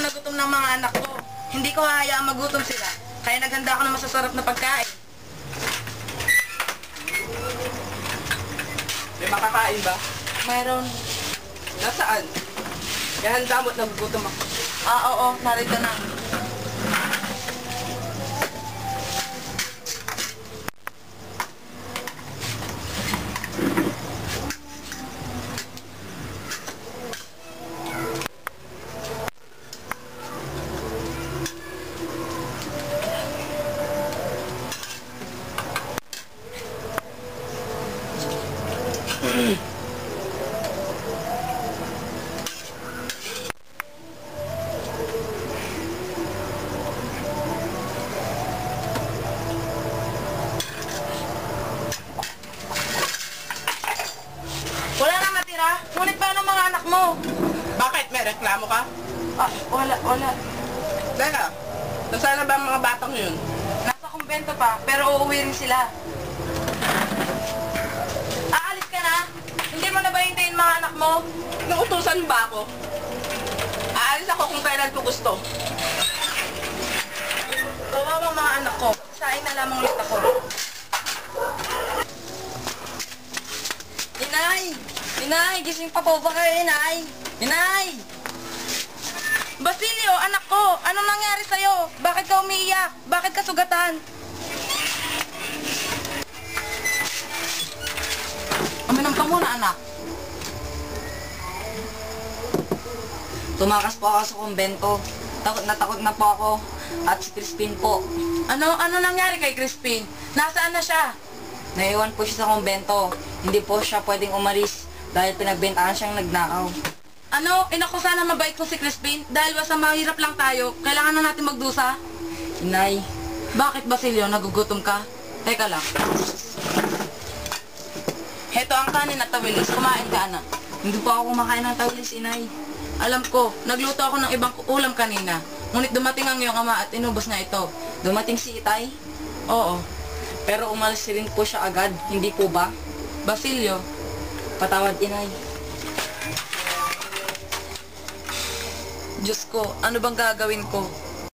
na gutom ng mga anak ko. Hindi ko hahayaang magutom sila. Kaya naghanda ako ng masasarap na pagkain. May makakain ba? Mayroon. Nasaan? Ihanda mo't nagugutom ako. Oo, narito na. Wala nang natira. Ngunit paano mga anak mo? Bakit? May reklamo ka? Wala. Teka, nasaan na ba ang mga batang yun? Nasa kumbento pa, pero uuwi rin sila. Aalis ka na? Hindi mo na ba hintayin mga anak mo? Nautusan ba ako? Aalis ako kung kailan ko gusto. Kawawa mga anak ko. Sain na lamang ulit ako. Inay! Inay! Gising pa po ba kayo, Inay? Inay! Basilio, anak ko! Anong nangyari sa'yo? Bakit ka umiiyak? Bakit ka sugatan? Uminom ka muna, anak. Tumakas po ako sa kumbento. Takot na po ako. At si Crispin po. Ano nangyari kay Crispin? Nasaan na siya? Naiwan po siya sa kumbento. Hindi po siya pwedeng umalis dahil pinagbentahan siyang nagnakaw. Ano? Inaku sana mabait ko si Crispin dahil basta mahirap lang tayo. Kailangan na natin magdusa. Inay, Bakit, Basilio? Nagugutom ka? Teka lang. Heto ang kanin at tawilis. Kumain ka, anak. hindi po ako kumakain ng tawilis, Inay. Alam ko, nagluto ako ng ibang ulam kanina. Ngunit dumating ang iyong ama at inubos na ito. Dumating si Itay, Oo. pero umalis rin po siya agad. Hindi po ba? Basilio, Patawad, Inay. Diyos ko, ano bang gagawin ko?